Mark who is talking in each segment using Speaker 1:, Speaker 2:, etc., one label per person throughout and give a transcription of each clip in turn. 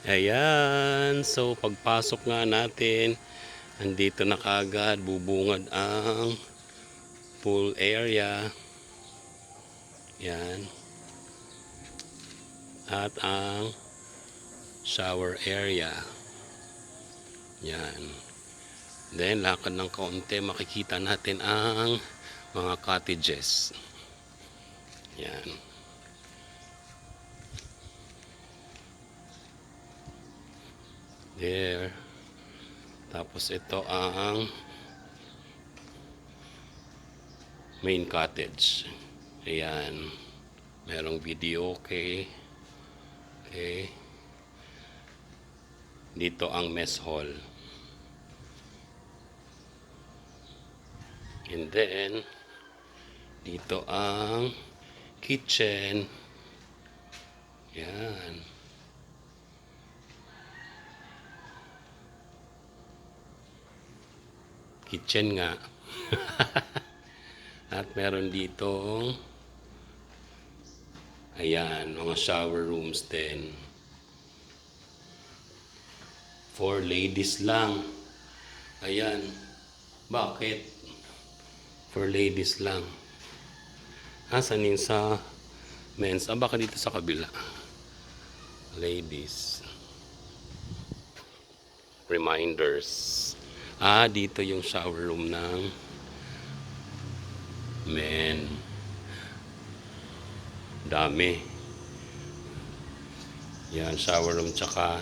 Speaker 1: Ayan, so pagpasok nga natin, andito na kaagad, bubungad ang pool area. Yan. At ang shower area. Yan. Then, lakad ng kaunti, makikita natin ang mga cottages. Yan. There. Tapos ito ang main cottage. Ayan. Merong video, okay. Okay. Dito ang mess hall. And then, dito ang kitchen. Yan. Kitchen nga. At meron ditong ayan, mga shower rooms din. For ladies lang. Ayan. Bakit? For ladies lang. Asan yung sa men's? Baka dito sa kabila. Ladies. Reminders. Dito yung shower room ng men. Dami. Yan, shower room tsaka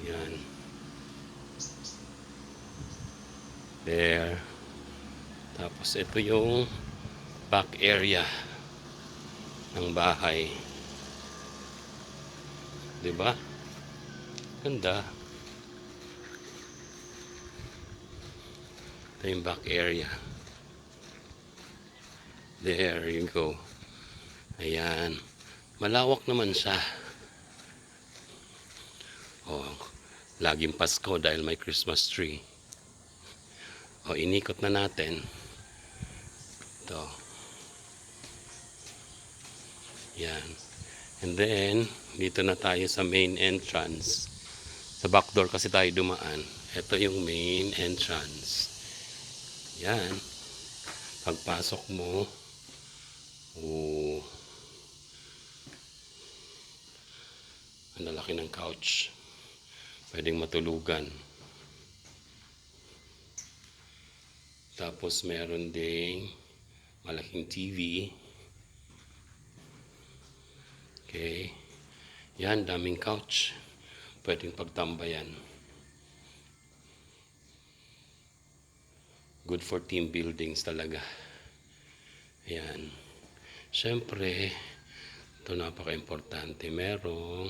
Speaker 1: yan. There. Tapos ito yung back area ng bahay. 'Di ba? Ganda. Ito yung back area. There you go. Ayan. Malawak naman siya. Oh, laging Pasko dahil may Christmas tree. Oh, inikot na natin. Ito. Yan. And then, dito na tayo sa main entrance. Sa back door kasi tayo dumaan. Ito yung main entrance. Yan. Pagpasok mo, ang lalaki ng couch. Pwedeng matulugan. Tapos meron ding malaking TV. Okay. Yan, daming couch. Pwedeng pagtambayan. Good for team buildings talaga. Ayan. Siyempre, ito napaka-importante. Merong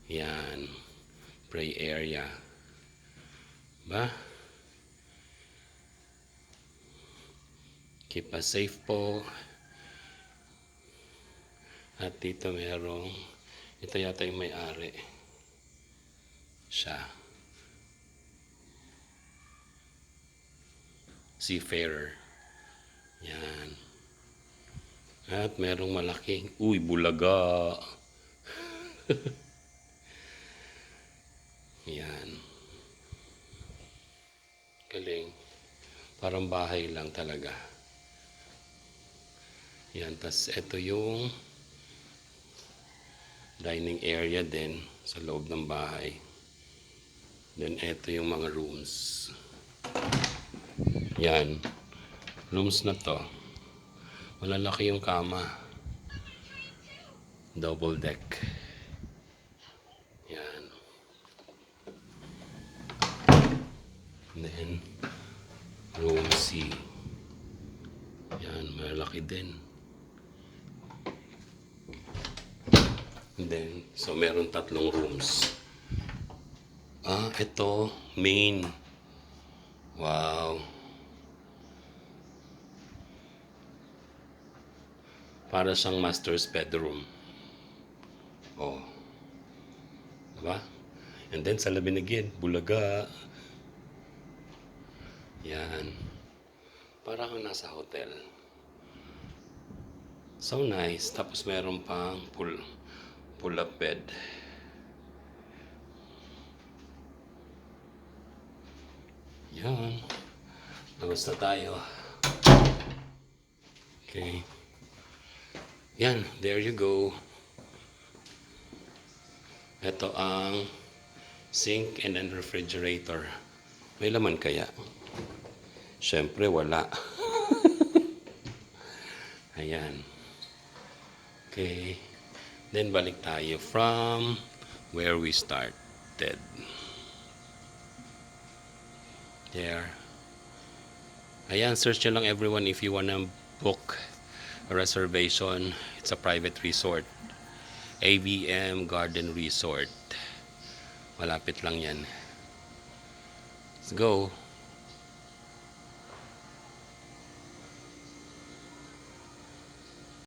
Speaker 1: yan, pray area. Ba? Keep us safe po. At dito merong, ito yata yung may-ari. Siya. Seafarer. Yan. At merong malaking, bulaga. Yan. Galing. Parang bahay lang talaga. Yan. Tas ito yung dining area din sa loob ng bahay. Then ito yung mga rooms. Yan. Rooms na to. Malalaki yung kama. Double deck. Yan. Then, room C. Yan, malaki din. And then, so meron tatlong rooms. Ito, main. Wow. Para siyang master's bedroom. Oh. Diba? And then, sa labinagin, bulaga. Yan. Para kang nasa hotel. So nice. Tapos meron pang Pull-up bed. Yan. Labas na tayo. Okay. Yan, there you go. Ito ang sink and then refrigerator. May laman kaya? Siyempre, wala. Ayan. Okay. Then, balik tayo from where we started. There. Ayan, search nyo lang everyone if you wanna book a reservation. It's a private resort. ABM Garden Resort. Malapit lang yan. Let's go.